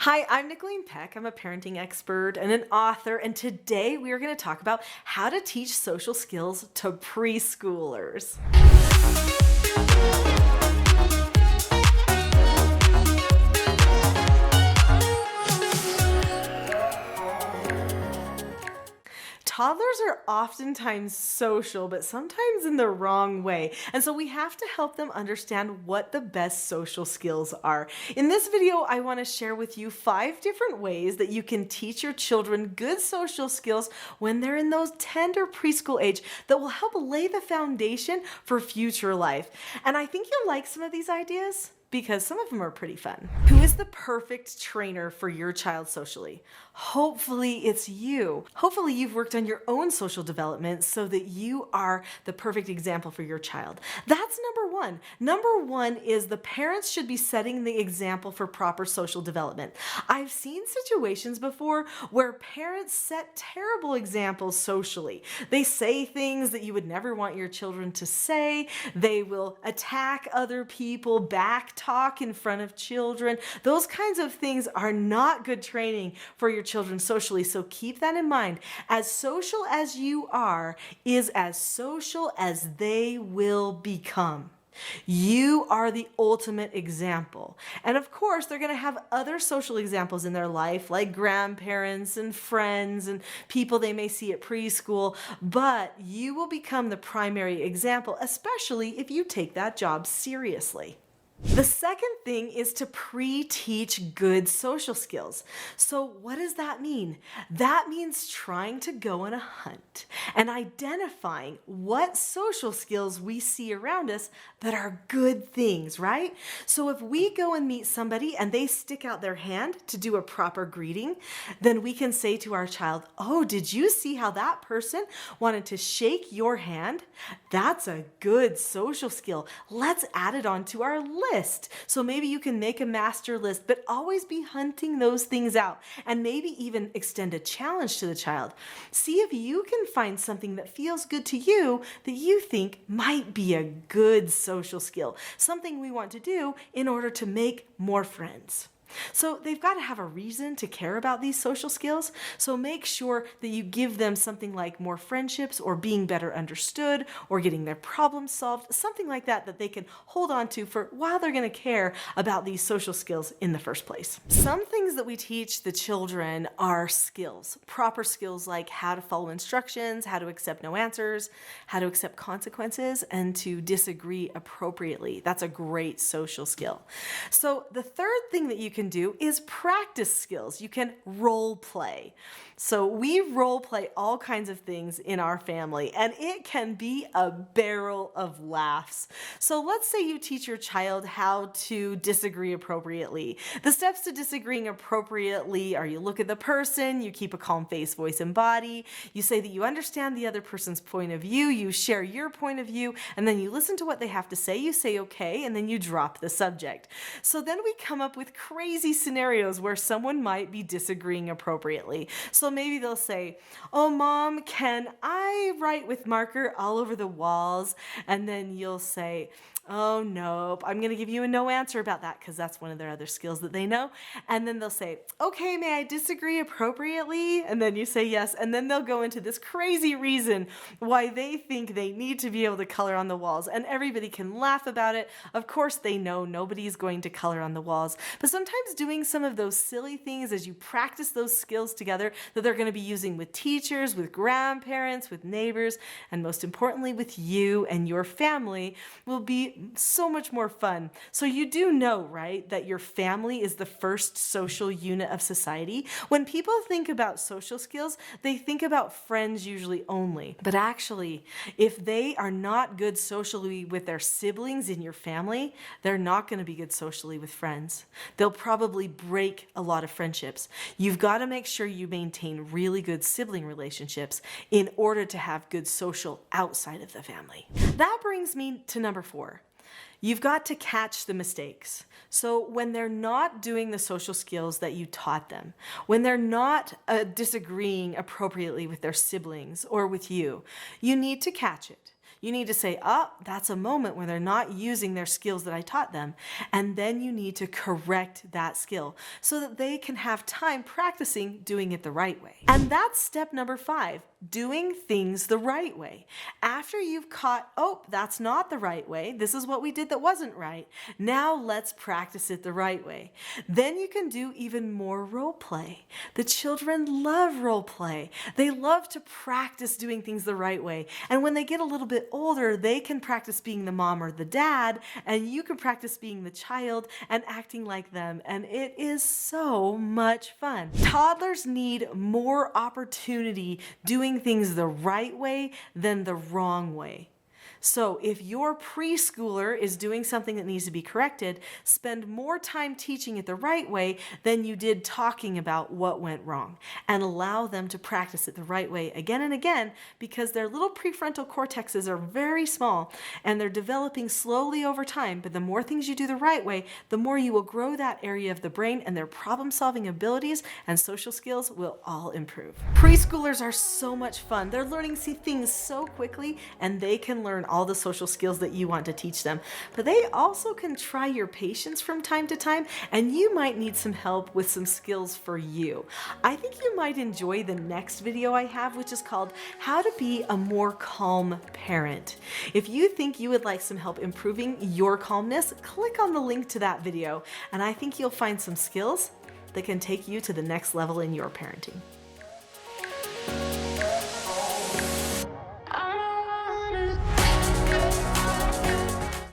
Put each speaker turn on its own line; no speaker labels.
Hi, I'm Nicolene Peck. I'm a parenting expert and an author, and today we are going to talk about how to teach social skills to preschoolers. Toddlers are oftentimes social, but sometimes in the wrong way. And so we have to help them understand what the best social skills are. In this video, I want to share with you 5 different ways that you can teach your children good social skills when they're in those tender preschool age that will help lay the foundation for future life. And I think you'll like some of these ideas, because some of them are pretty fun. Who is the perfect trainer for your child socially? Hopefully it's you. Hopefully you've worked on your own social development so that you are the perfect example for your child. That's number one. Number one is the parents should be setting the example for proper social development. I've seen situations before where parents set terrible examples socially. They say things that you would never want your children to say. They will attack other people, back talk in front of children. Those kinds of things are not good training for your children socially. So keep that in mind. As social as you are is as social as they will become. You are the ultimate example. And of course, they're going to have other social examples in their life, like grandparents and friends and people they may see at preschool, but you will become the primary example, especially if you take that job seriously. The second thing is to pre-teach good social skills. So what does that mean? That means trying to go on a hunt and identifying what social skills we see around us that are good things, right? So if we go and meet somebody and they stick out their hand to do a proper greeting, then we can say to our child, "Oh, did you see how that person wanted to shake your hand? That's a good social skill. Let's add it onto our list." So maybe you can make a master list, but always be hunting those things out and maybe even extend a challenge to the child. See if you can find something that feels good to you that you think might be a good social skill, something we want to do in order to make more friends. So they've got to have a reason to care about these social skills. So make sure that you give them something like more friendships or being better understood or getting their problems solved, something like that that they can hold on to for while they're going to care about these social skills in the first place. Some things that we teach the children are skills, proper skills like how to follow instructions, how to accept no answers, how to accept consequences, and to disagree appropriately. That's a great social skill. So the third thing that you can do is practice skills. You can role play. So we role play all kinds of things in our family, and it can be a barrel of laughs. So let's say you teach your child how to disagree appropriately. The steps to disagreeing appropriately are you look at the person, you keep a calm face, voice, and body, you say that you understand the other person's point of view, you share your point of view, and then you listen to what they have to say, you say okay, and then you drop the subject. So then we come up with crazy scenarios where someone might be disagreeing appropriately. So maybe they'll say, "Oh, Mom, can I write with marker all over the walls?" And then you'll say, "Oh, nope, I'm going to give you a no answer about that," because that's one of their other skills that they know. And then they'll say, "Okay, may I disagree appropriately?" And then you say yes. And then they'll go into this crazy reason why they think they need to be able to color on the walls. And everybody can laugh about it. Of course, they know nobody's going to color on the walls. But sometimes doing some of those silly things as you practice those skills together that they're going to be using with teachers, with grandparents, with neighbors, and most importantly with you and your family will be so much more fun. So you do know, right, that your family is the first social unit of society. When people think about social skills, they think about friends usually only. But actually, if they are not good socially with their siblings in your family, they're not going to be good socially with friends. They'll probably break a lot of friendships. You've got to make sure you maintain really good sibling relationships in order to have good social outside of the family. That brings me to number 4. You've got to catch the mistakes. So when they're not doing the social skills that you taught them, when they're not disagreeing appropriately with their siblings or with you, you need to catch it. You need to say, oh, that's a moment where they're not using their skills that I taught them. And then you need to correct that skill so that they can have time practicing doing it the right way. And that's step number 5, doing things the right way. After you've caught, oh, that's not the right way, this is what we did that wasn't right, now let's practice it the right way. Then you can do even more role play. The children love role play. They love to practice doing things the right way. And when they get a little bit older, they can practice being the mom or the dad, and you can practice being the child and acting like them. And it is so much fun. Toddlers need more opportunity doing things the right way than the wrong way. So if your preschooler is doing something that needs to be corrected, spend more time teaching it the right way than you did talking about what went wrong, and allow them to practice it the right way again and again, because their little prefrontal cortexes are very small and they're developing slowly over time. But the more things you do the right way, the more you will grow that area of the brain, and their problem-solving abilities and social skills will all improve. Preschoolers are so much fun. They're learning things so quickly, and they can learn all the social skills that you want to teach them. But they also can try your patience from time to time, and you might need some help with some skills for you. I think you might enjoy the next video I have, which is called How to Be a More Calm Parent. If you think you would like some help improving your calmness, click on the link to that video, and I think you'll find some skills that can take you to the next level in your parenting.